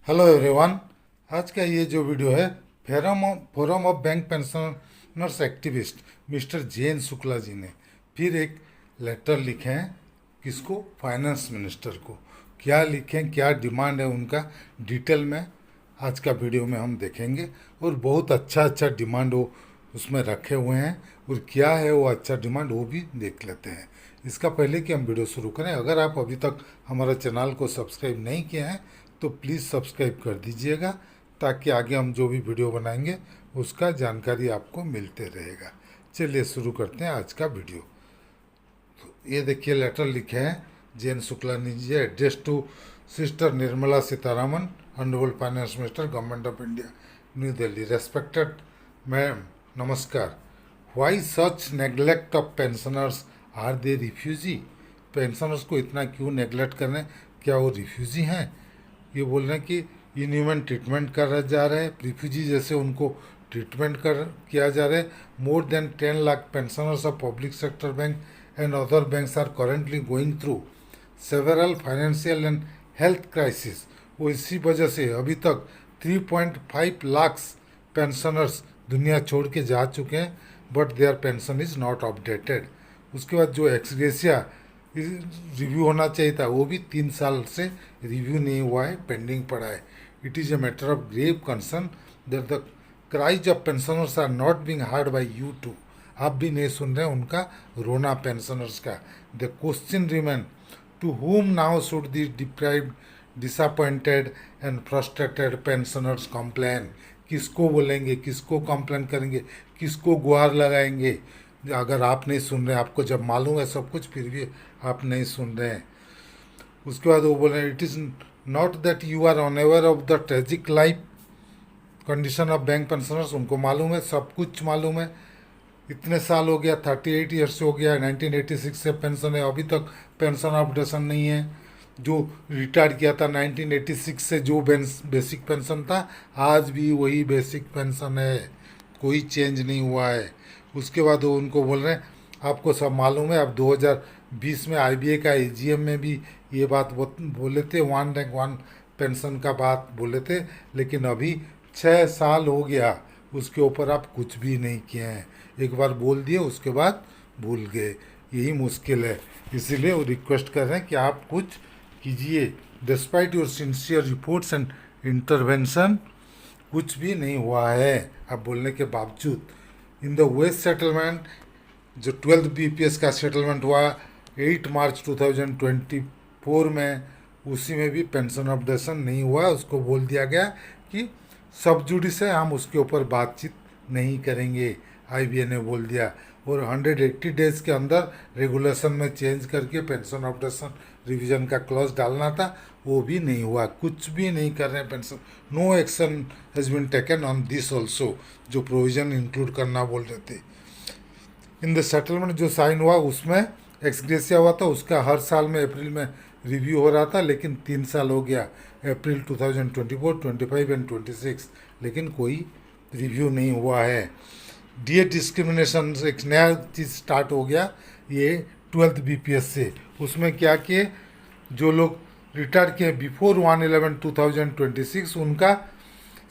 Hello everyone. आज का ये जो वीडियो है forum of bank pensioners activist mister Jayant Shukla ji ने फिर एक लेटर लिखे हैं। किसको? फाइनेंस मिनिस्टर को। क्या लिखे हैं, क्या डिमांड है उनका, डिटेल में आज का वीडियो में हम देखेंगे। और बहुत अच्छा अच्छा डिमांड वो उसमें रखे हुए हैं, और क्या है वो अच्छा डिमांड वो भी देख लेते हैं। इसका पहले कि हम वीडियो शुरू करें, अगर आप अभी तक हमारे चैनल को सब्सक्राइब नहीं किए हैं तो प्लीज़ सब्सक्राइब कर दीजिएगा, ताकि आगे हम जो भी वीडियो बनाएंगे उसका जानकारी आपको मिलते रहेगा। चलिए शुरू करते हैं आज का वीडियो। ये देखिए लेटर लिखे हैं Jayant Shukla ji, address to sister Nirmala Sitharaman, honourable finance minister, government of India, New Delhi. Respected ma'am, नमस्कार। Why such neglect of pensioners? Are they refugee? Pensioners को इतना क्यों नेग्लेक्ट कर रहे हैं? क्या वो रिफ्यूजी हैं? ये बोल रहे हैं कि इनह्यूमन ट्रीटमेंट कर जा रहे हैं, रिफ्यूजी जैसे उनको ट्रीटमेंट कर किया जा रहा है। More than 10 lakh pensioners of public sector bank and other banks are currently going through several financial and health crisis. वो इसी वजह से अभी तक 3.5 लाख पेंशनर्स दुनिया छोड़ के जा चुके हैं, but their pension is not updated. उसके बाद जो एक्सग्रेसिया रिव्यू होना चाहिए था वो भी 3 साल से रिव्यू नहीं हुआ है, पेंडिंग पड़ा है। It is a matter of grave concern that the cries of pensioners are not being heard by you too. आप भी नहीं सुन रहे उनका रोना पेंशनर्स का। The question remain, to whom now should the deprived, disappointed and frustrated pensioners complain? किसको बोलेंगे, किसको कंप्लेन करेंगे, किसको गुहार लगाएंगे? अगर आप नहीं सुन रहे, आपको जब मालूम है सब कुछ फिर भी आप नहीं सुन रहे हैं। उसके बाद वो बोल रहे हैं, it is not that you are unaware of the tragic life condition of bank pensioners. उनको मालूम है, सब कुछ मालूम है। इतने साल हो गया, 38 ईयर्स हो गया, 1986 से पेंशन है, अभी तक पेंशन अपडेशन नहीं है। जो रिटायर किया था 1986 से, जो बेसिक पेंशन था, आज भी वही बेसिक पेंशन है, कोई चेंज नहीं हुआ है। उसके बाद वो उनको बोल रहे हैं, आपको सब मालूम है, अब 2020 में आईबीए का एजीएम में भी ये बात बोले थे, 1 रैंक 1 पेंशन का बात बोले थे, लेकिन अभी 6 साल हो गया, उसके ऊपर आप कुछ भी नहीं किए हैं। एक बार बोल दिए, उसके बाद भूल गए, यही मुश्किल है। इसीलिए वो रिक्वेस्ट कर रहे हैं कि आप कुछ कीजिए। Despite your sincere reports and intervention, कुछ भी नहीं हुआ है आप बोलने के बावजूद। इन द वेस्ट सेटलमेंट, जो 12th बीपीएस का सेटलमेंट हुआ 8 मार्च 2024 में, उसी में भी पेंशन अपडेशन नहीं हुआ। उसको बोल दिया गया कि सब जुडिस है, हम उसके ऊपर बातचीत नहीं करेंगे, आईबीए ने बोल दिया। और 180 डेज के अंदर रेगुलेशन में चेंज करके पेंशन अपडेशन रिवीजन का क्लॉज डालना था, वो भी नहीं हुआ। कुछ भी नहीं कर रहे हैं pension. No action has been taken on this also, जो प्रोविजन इंक्लूड करना बोल रहे थे। इन द सेटलमेंट जो साइन हुआ उसमें एक्सग्रेसिया हुआ था, उसका हर साल में अप्रैल में रिव्यू हो रहा था, लेकिन 3 साल हो गया, अप्रैल 2024, 25 एंड 26, लेकिन कोई रिव्यू नहीं हुआ है। डीए डिस्क्रिमिनेशन एक नया चीज़ स्टार्ट हो गया ये 12th बीपीएस से। उसमें क्या किए, जो लोग रिटायर किए बिफोर 1/11/2026 उनका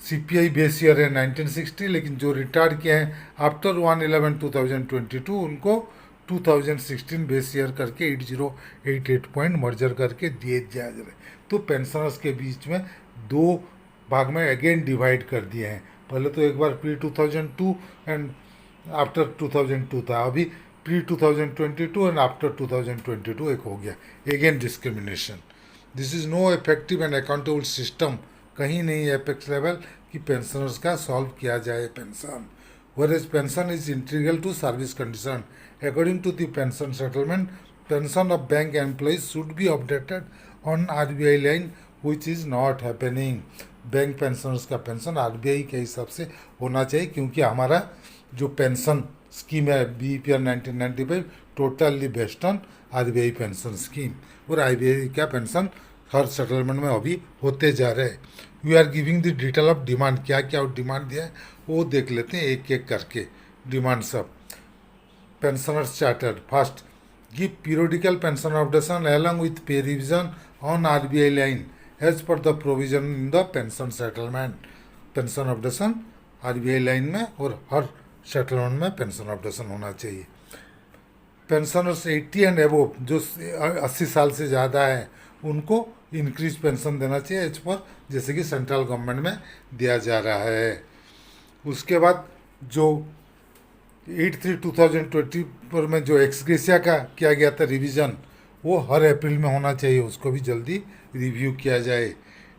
सीपीआई बेस ईयर है 1960, लेकिन जो रिटायर किए हैं आफ्टर 1/11/2022 उनको 2016 बेस ईयर करके 8088 पॉइंट मर्जर करके दिए जा रहे। तो पेंशनर्स के बीच में दो भाग में अगेन डिवाइड कर दिए हैं। पहले तो एक बार प्री 2002 एंड आफ्टर 2002 था, अभी प्री 2022 एंड आफ्टर 2022 एक हो गया। Again discrimination. This is no effective and accountable system. कहीं नहीं एपेक्स लेवल कि पेंशनर्स का सॉल्व किया जाए pension. Whereas pension is integral to service condition. According to the pension settlement, pension of bank employees should be updated on RBI line, which is not happening. Bank pensioners का pension RBI के हिसाब से होना चाहिए, क्योंकि हमारा जो pension scheme है BPR 1995 totally based on RBI pension scheme, और आरबीआई का पेंशन हर सेटलमेंट में अभी होते जा रहे हैं। We are giving the detail of demand, क्या क्या डिमांड दिया है वो देख लेते हैं एक एक करके। डिमांड सब pensioners charter, first, give periodical pension updation along with pay revision on RBI line as per the provision in the pension settlement. Pension updation RBI line में और हर सेटलमेंट में पेंशन अपडेशन होना चाहिए। पेंशनर्स 80 एंड एबोव जो 80 साल से ज़्यादा है उनको इंक्रीज पेंशन देना चाहिए एज पर जैसे कि सेंट्रल गवर्नमेंट में दिया जा रहा है। उसके बाद जो 8/3/2020 पर में जो एक्सग्रेसिया का किया गया था रिवीजन, वो हर अप्रैल में होना चाहिए, उसको भी जल्दी रिव्यू किया जाए।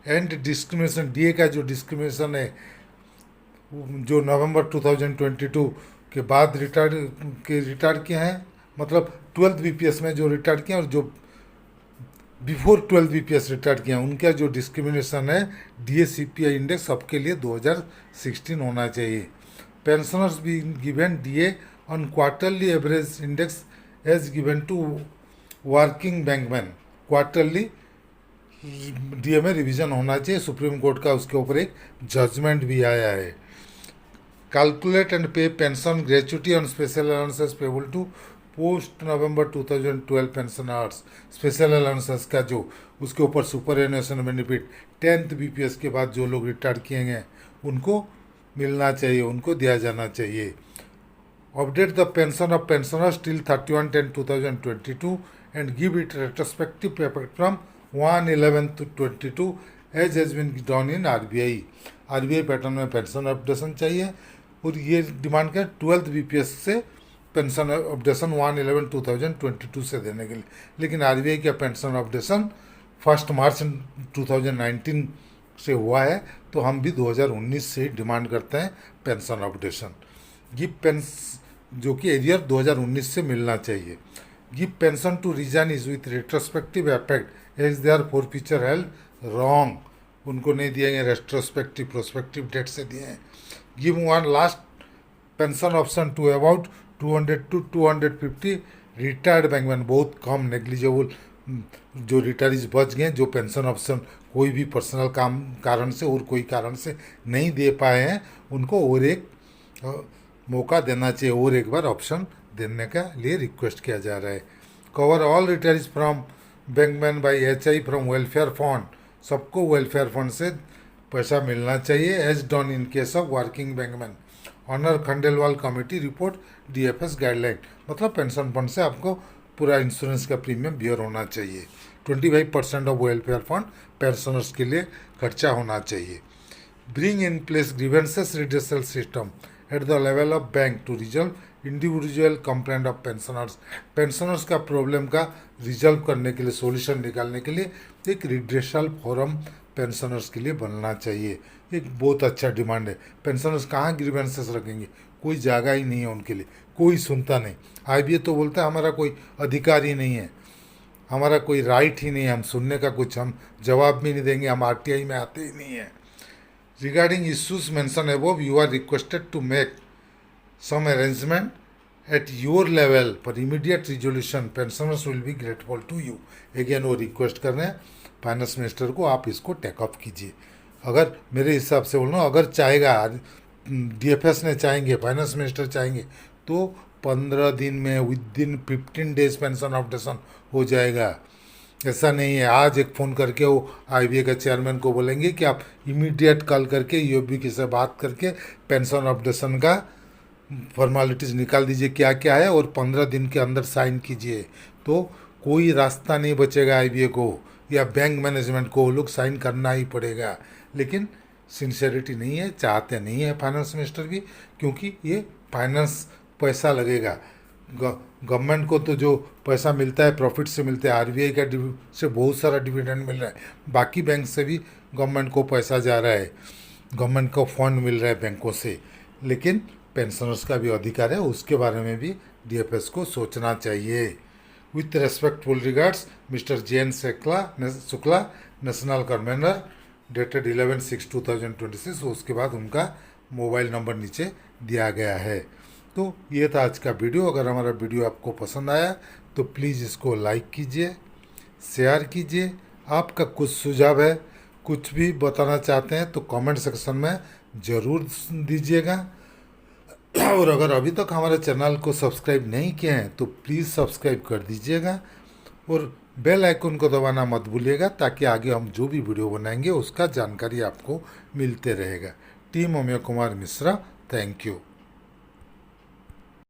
एंड डिस्क्रिमिनेशन डीए का जो डिस्क्रिमिनेशन है जो नवंबर 2022 के बाद रिटायर्ड किए हैं, मतलब 12th बीपीएस में जो रिटायर्ड किए हैं और जो बिफोर 12th बीपीएस रिटायर्ड किए हैं उनका जो डिस्क्रिमिनेशन है डीए सीपीआई इंडेक्स सबके लिए 2016 होना चाहिए। Pensioners be given DA on quarterly average index as given to working bankman. Quarterly DA में रिवीजन होना चाहिए, सुप्रीम कोर्ट का उसके ऊपर एक जजमेंट भी आया है। Calculate and pay pension gratuity on special allowances payable to post November 2012 pensioners. Special allowances का जो उसके ऊपर सुपर एनुएशन बेनिफिट 10th बीपीएस के बाद जो लोग रिटायर किए हैं उनको मिलना चाहिए, उनको दिया जाना चाहिए। Update the pension of pensioners till 31/10/2022 and give it retrospective effect from 1/11/22 as has been done in RBI. RBI pattern में पेंशन अपडेशन चाहिए और ये डिमांड कर 12th बीपीएस से पेंशन अपडेशन 1/11/2022 से देने के लिए, लेकिन आरबीआई का पेंशन अपडेशन 1 मार्च 2019 से हुआ है, तो हम भी 2019 से ही डिमांड करते हैं पेंशन अपडेशन। गिव जो कि एरियर 2019 से मिलना चाहिए। Give pension to resignees with retrospective effect as they are forfeiture held wrong. उनको नहीं दिए गए रेट्रोस्पेक्टिव प्रोस्पेक्टिव डेट से दिए हैं। Give one last pension option to about 200 to 250 retired bankman. बहुत कम नेग्लिजिबल जो रिटायरीज बच गए जो पेंशन ऑप्शन कोई भी पर्सनल काम कारण से और कोई कारण से नहीं दे पाए हैं, उनको और एक मौका देना चाहिए, और एक बार ऑप्शन देने का लिए रिक्वेस्ट किया जा रहा है। Cover all retirees from bankman by HI from welfare fund. सबको वेलफेयर फंड से पैसा मिलना चाहिए as done in case of working bankman. Honour Khandelwal committee report DFS guideline, मतलब पेंशन फंड से आपको पूरा इंश्योरेंस का प्रीमियम बियर होना चाहिए। 25% ऑफ वेलफेयर फंड पेंशनर्स के लिए खर्चा होना चाहिए। Bring in place grievances redressal system at the level of bank to resolve individual complaint of pensioners. Pensioners का प्रॉब्लम का रिजल्व करने के लिए, सोल्यूशन निकालने के लिए एक रिड्रेसल फोरम पेंशनर्स के लिए बनना चाहिए। एक बहुत अच्छा डिमांड है। पेंशनर्स कहाँ ग्रीवेंसेस रखेंगे, कोई जगह ही नहीं है उनके लिए, कोई सुनता नहीं। आईबीए तो बोलता है हमारा कोई अधिकार ही नहीं है, हमारा कोई राइट ही नहीं है, हम सुनने का कुछ हम जवाब भी नहीं देंगे, हम आरटीआई में आते ही नहीं है। Regarding issues mentioned above you are requested to make some arrangement at your level for immediate resolution. Pensioners will be grateful to you. Again वो रिक्वेस्ट कर रहे हैं फाइनेंस मिनिस्टर को, आप इसको टेक अप कीजिए। अगर मेरे हिसाब से बोल रहा हूँ, अगर चाहेगा डीएफएस ने चाहेंगे, फाइनेंस मिनिस्टर चाहेंगे तो 15 दिन में with in 15 days pension updation हो जाएगा। ऐसा नहीं है आज एक फ़ोन करके वो आईबीए का चेयरमैन को बोलेंगे कि आप इमीडिएट कॉल करके यूएफबी की से बात करके पेंशन अपडेशन का फॉर्मेलिटीज़ निकाल दीजिए क्या क्या है और 15 दिन के अंदर साइन कीजिए, तो कोई रास्ता नहीं बचेगा आईबीए को या बैंक मैनेजमेंट को, वो लोग साइन करना ही पड़ेगा। लेकिन सिंसियरिटी नहीं है, चाहते नहीं है फाइनेंस मिनिस्टर भी, क्योंकि ये फाइनेंस पैसा लगेगा। गवर्नमेंट को तो जो पैसा मिलता है प्रॉफिट से मिलता है, आरबीआई का से बहुत सारा डिविडेंड मिल रहा है, बाकी बैंक से भी गवर्नमेंट को पैसा जा रहा है, गवर्नमेंट को फंड मिल रहा है बैंकों से, लेकिन पेंशनर्स का भी अधिकार है, उसके बारे में भी डीएफएस को सोचना चाहिए। With respectful regards mister JN Shukla national convenor dated 11/6/2026। उसके बाद उनका मोबाइल नंबर नीचे दिया गया है। तो ये था आज का वीडियो। अगर हमारा वीडियो आपको पसंद आया तो प्लीज़ इसको लाइक कीजिए, शेयर कीजिए। आपका कुछ सुझाव है, कुछ भी बताना चाहते हैं तो कमेंट सेक्शन में ज़रूर दीजिएगा। और अगर अभी तक हमारे चैनल को सब्सक्राइब नहीं किए हैं तो प्लीज़ सब्सक्राइब कर दीजिएगा और बेल आइकन को दबाना मत भूलिएगा, ताकि आगे हम जो भी वीडियो बनाएंगे उसका जानकारी आपको मिलते रहेगा। Team Amey Kumar Mishra, thank you.